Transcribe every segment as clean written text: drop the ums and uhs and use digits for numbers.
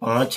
5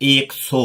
100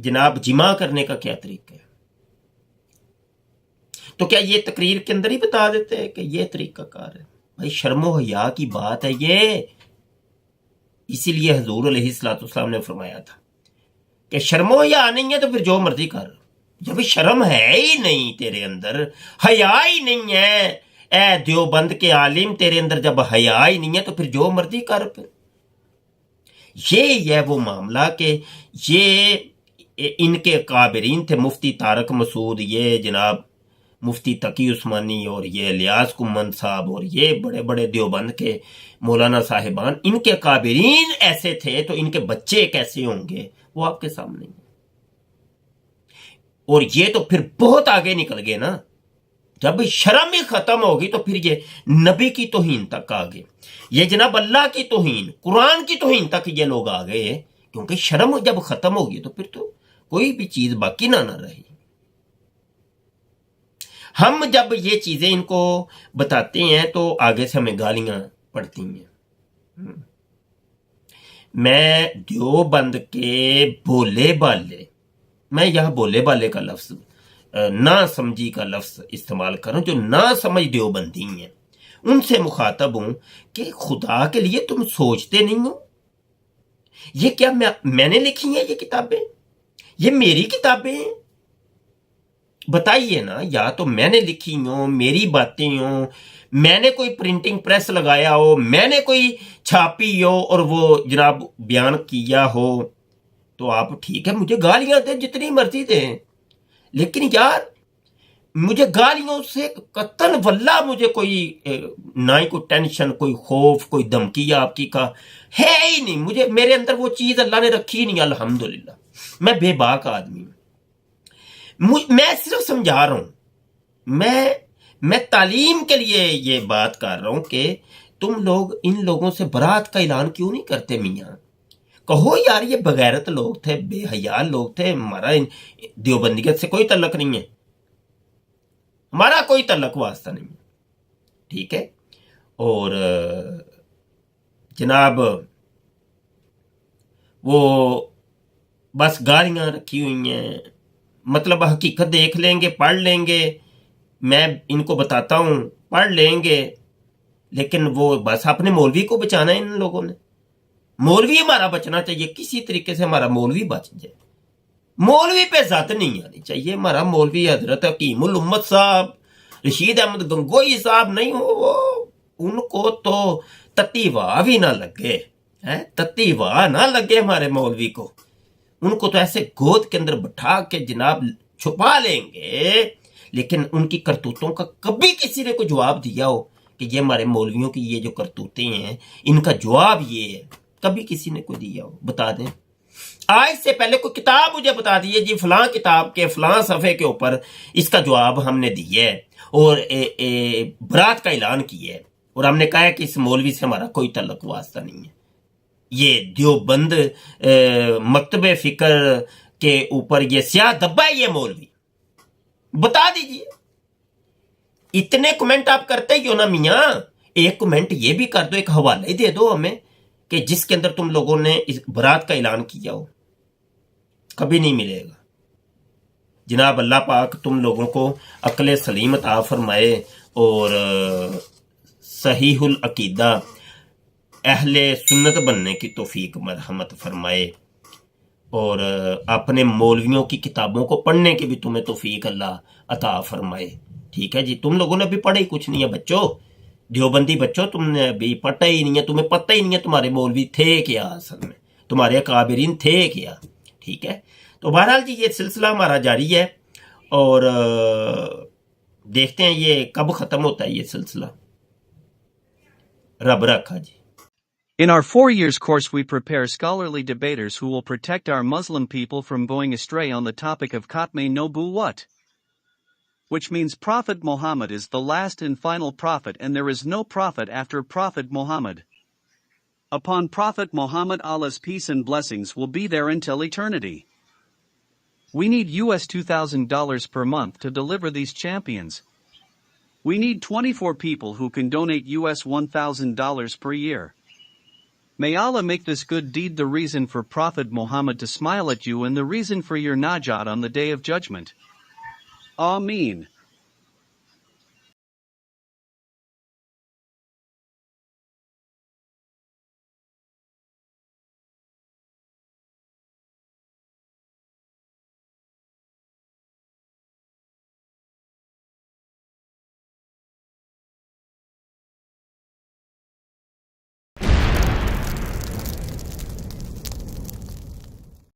جناب جمع کرنے کا کیا طریقہ ہے؟ تو کیا یہ تقریر کے اندر ہی بتا دیتے ہیں کہ یہ طریقہ کار ہے؟ بھائی شرم و حیا کی بات ہے یہ. اسی لیے حضور علیہ الصلوۃ والسلام نے فرمایا تھا کہ شرم و حیا نہیں ہے تو پھر جو مرضی کر. جب شرم ہے ہی نہیں تیرے اندر, حیا ہی نہیں ہے, اے دیوبند کے عالم تیرے اندر جب حیا ہی نہیں ہے تو پھر جو مرضی کر. پھر یہ ہے وہ معاملہ کہ یہ ان کے کابرین تھے, مفتی طارق مسعود, یہ جناب مفتی تقی عثمانی, اور یہ الیاس کمن صاحب, اور یہ بڑے بڑے دیوبند کے مولانا صاحبان, ان کے کابرین ایسے تھے تو ان کے بچے کیسے ہوں گے وہ آپ کے سامنے ہیں. اور یہ تو پھر بہت آگے نکل گئے نا. جب شرم ہی ختم ہوگی تو پھر یہ نبی کی توہین تک آ گئے, یہ جناب اللہ کی توہین, قرآن کی توہین تک یہ لوگ آ گئے. کیونکہ شرم جب ختم ہوگی تو پھر تو کوئی بھی چیز باقی نہ رہی. ہم جب یہ چیزیں ان کو بتاتے ہیں تو آگے سے ہمیں گالیاں پڑتی ہیں. میں دیوبند کے بولے بالے, میں یہاں بولے بالے کا لفظ نہ سمجھی کا لفظ استعمال کروں, جو نہ سمجھ دیوبندی ہیں ان سے مخاطب ہوں کہ خدا کے لیے تم سوچتے نہیں ہو. یہ کیا میں نے لکھی ہیں یہ کتابیں؟ یہ میری کتابیں ہیں؟ بتائیے نا. یا تو میں نے لکھی ہوں, میری باتیں ہوں, میں نے کوئی پرنٹنگ پریس لگایا ہو, میں نے کوئی چھاپی ہو اور وہ جناب بیان کیا ہو, تو آپ ٹھیک ہے مجھے گالیاں دیں جتنی مرضی دیں, لیکن یار مجھے گالیوں سے قطن واللہ مجھے کوئی نہ ہی کوئی ٹینشن, کوئی خوف, کوئی دھمکی آپ کی کا ہے ہی نہیں. مجھے میرے اندر وہ چیز اللہ نے رکھی ہی نہیں, الحمدللہ. میں بے باک آدمی ہوں. میں صرف سمجھا رہا ہوں, میں تعلیم کے لیے یہ بات کر رہا ہوں کہ تم لوگ ان لوگوں سے برات کا اعلان کیوں نہیں کرتے میاں؟ کہو یار یہ بغیرت لوگ تھے, بے حیا لوگ تھے, ہمارا دیوبندیت سے کوئی تعلق نہیں ہے, ہمارا کوئی تعلق واسطہ نہیں ہے, ٹھیک ہے. اور جناب وہ بس گالیاں رکھی ہوئی ہیں, مطلب حقیقت دیکھ لیں گے, پڑھ لیں گے, میں ان کو بتاتا ہوں پڑھ لیں گے, لیکن وہ بس اپنے مولوی کو بچانا ہے ان لوگوں نے. مولوی ہمارا بچنا چاہیے, کسی طریقے سے ہمارا مولوی بچ جائے. مولوی پہ ذات نہیں آنی چاہیے. ہمارا مولوی حضرت حکیم الامت صاحب, رشید احمد گنگوئی صاحب نہیں ہو, وہ ان کو تو تتی واہ بھی نہ لگے, تتی واہ نہ لگے ہمارے مولوی کو. ان کو تو ایسے گود کے اندر بٹھا کے جناب چھپا لیں گے, لیکن ان کی کرتوتوں کا کبھی کسی نے کوئی جواب دیا ہو کہ یہ ہمارے مولویوں کی یہ جو کرتوتیں ہیں ان کا جواب یہ ہے, کبھی کسی نے کوئی دیا ہو بتا دیں. آج سے پہلے کوئی کتاب مجھے بتا دیے جی فلاں کتاب کے فلاں صفحے کے اوپر اس کا جواب ہم نے دیا ہے اور برات کا اعلان کیا ہے, اور ہم نے کہا ہے کہ اس مولوی سے ہمارا کوئی تعلق واسطہ نہیں ہے. یہ دیوبند مکتب فکر کے اوپر یہ سیاہ دبا ہے یہ مولوی, بتا دیجئے. اتنے کمنٹ آپ کرتے ہی ہو نا میاں, ایک کمنٹ یہ بھی کر دو, ایک حوالہ ہی دے دو ہمیں کہ جس کے اندر تم لوگوں نے اس برات کا اعلان کیا ہو. کبھی نہیں ملے گا جناب. اللہ پاک تم لوگوں کو عقل سلیم عطا فرمائے اور صحیح العقیدہ اہل سنت بننے کی توفیق مرحمت فرمائے, اور اپنے مولویوں کی کتابوں کو پڑھنے کی بھی تمہیں توفیق اللہ عطا فرمائے. ٹھیک ہے جی, تم لوگوں نے بھی پڑھا ہی کچھ نہیں ہے بچوں, دیوبندی بچوں, تم نے ابھی پڑھا ہی نہیں ہے, تمہیں پتہ ہی نہیں ہے تمہارے مولوی تھے کیا, اصل میں تمہارے اکابرین تھے کیا. ٹھیک ہے, تو بہرحال جی یہ سلسلہ ہمارا جاری ہے, اور دیکھتے ہیں یہ کب ختم ہوتا ہے یہ سلسلہ. رب رکھا جی. In our 4 years course we prepare scholarly debaters who will protect our Muslim people from going astray on the topic of Khatme Nubuwwat, which means Prophet Muhammad is the last and final prophet and there is no prophet after Prophet Muhammad. Upon Prophet Muhammad, Allah's peace and blessings will be there until eternity. We need US $2,000 per month to deliver these champions. We need 24 people who can donate US $1,000 per year. May Allah make this good deed the reason for Prophet Muhammad to smile at you and the reason for your najat on the Day of Judgment. Ameen.